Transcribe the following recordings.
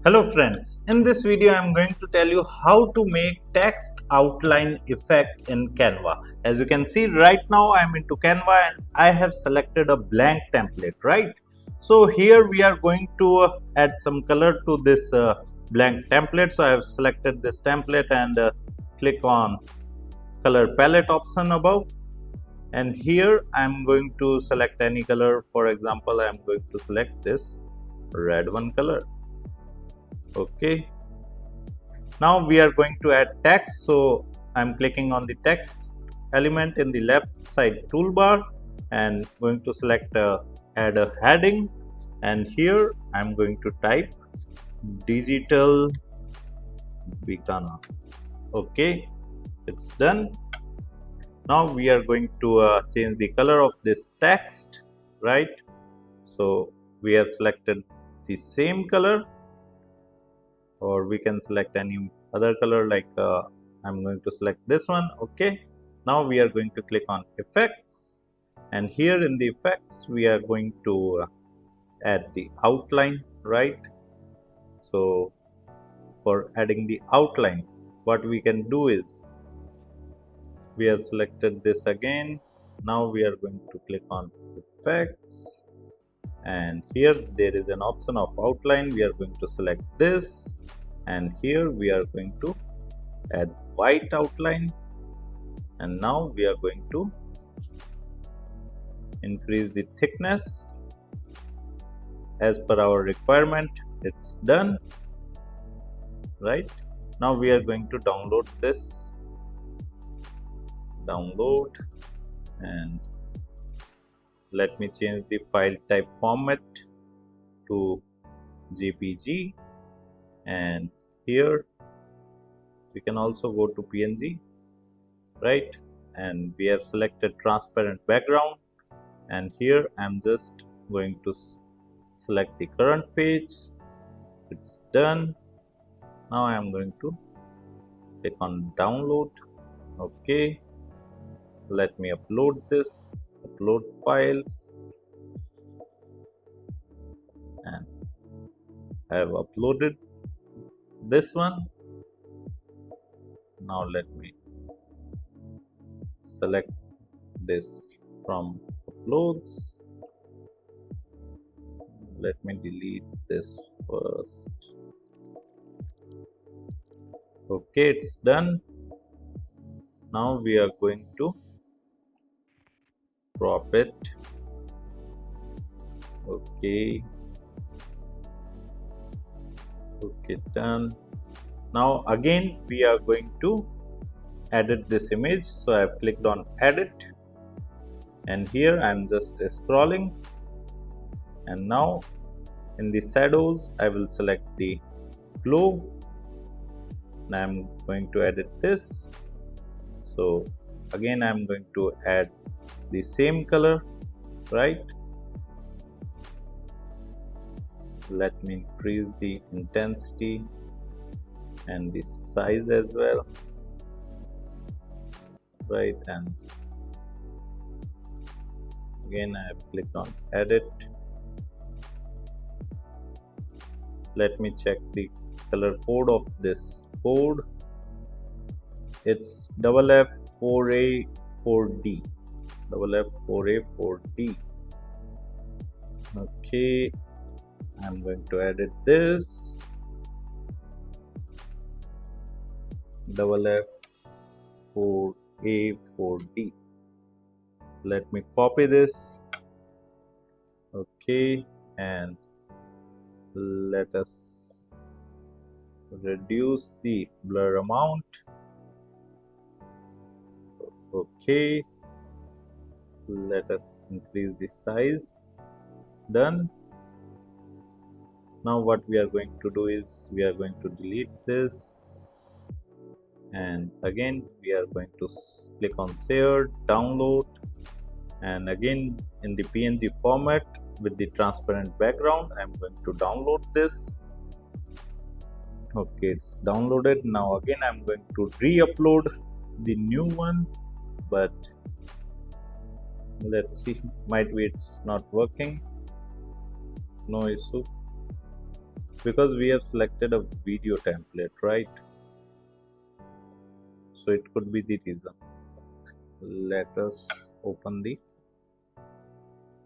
Hello friends, in this video I am going to tell you how to make text outline effect in Canva. As you can see right now I am into Canva and I have selected a blank template, right? So here we are going to add some color to this blank template. So I have selected this template and click on color palette option above, and here I am going to select any color. For example, I am going to select this red one color. Okay, now we are going to add text, so I'm clicking on the text element in the left side toolbar and going to select add a heading, and here I'm going to type digital Bikana. Okay, it's done. Now we are going to change the color of this text, right? So we have selected the same color, or we can select any other color, like I'm going to select this one. Okay, now we are going to click on effects, and here in the effects we are going to add the outline, right? So for adding the outline, what we can do is we have selected this again. Now we are going to click on effects, and here there is an option of outline. We are going to select this, and here we are going to add white outline, and now we are going to increase the thickness as per our requirement. It's done, right? Now we are going to download this, and let me change the file type format to JPG, and here we can also go to PNG, right? And we have selected transparent background, and here I'm just going to select the current page. It's done. Now I am going to click on download. Okay, let me upload this, upload files, and I have uploaded this one. Now let me select this from uploads. Let me delete this first. Okay, it's done. Now we are going to crop it. Okay, done. Now again we are going to edit this image, so I have clicked on edit, and here I am just scrolling, and now in the shadows I will select the glow, and I am going to edit this. So again I am going to add the same color, right? Let me increase the intensity and the size as well, right? And again I have clicked on edit. Let me check the color code of this code. It's FF4A4D. FF4A4D. Okay, I'm going to edit this. FF4A4D. Let me copy this. Okay, and let us reduce the blur amount. Okay, let us increase the size. Done. Now what we are going to do is we are going to delete this, and again we are going to click on share, download, and again in the PNG format with the transparent background I'm going to download this. Okay, it's downloaded. Now again I'm going to re-upload the new one, but let's see, might be it's not working. No issue. because we have selected a video template, right? So it could be the reason. Let us open the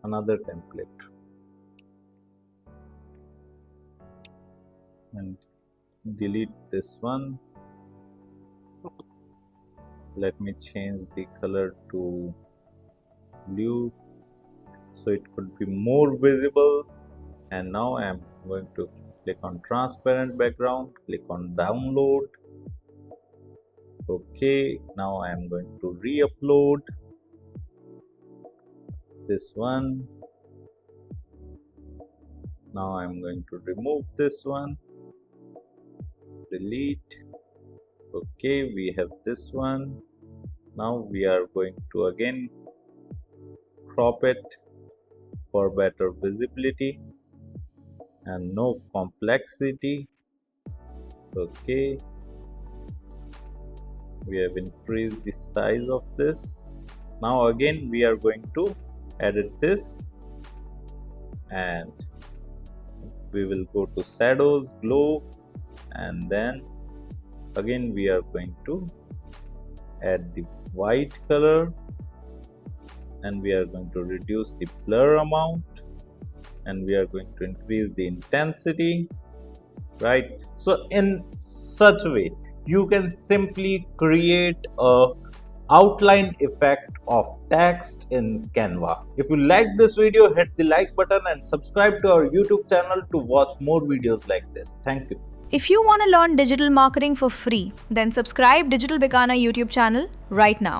another template and delete this one. Let me change the color to blue so it could be more visible. And now I am going to click on transparent background, click on download. Okay, now I am going to re-upload this one. Now I am going to remove this one, delete. Okay, we have this one. Now we are going to again crop it for better visibility and no complexity. Okay, we have increased the size of this. Now again we are going to edit this and we will go to shadows, glow, and then again we are going to add the white color and we are going to reduce the blur amount and we are going to increase the intensity, right? So in such a way you can simply create a outline effect of text in Canva. If you like this video, hit the like button and subscribe to our YouTube channel to watch more videos like this. Thank you. If you want to learn digital marketing for free, then subscribe Digital Bikana YouTube channel right now.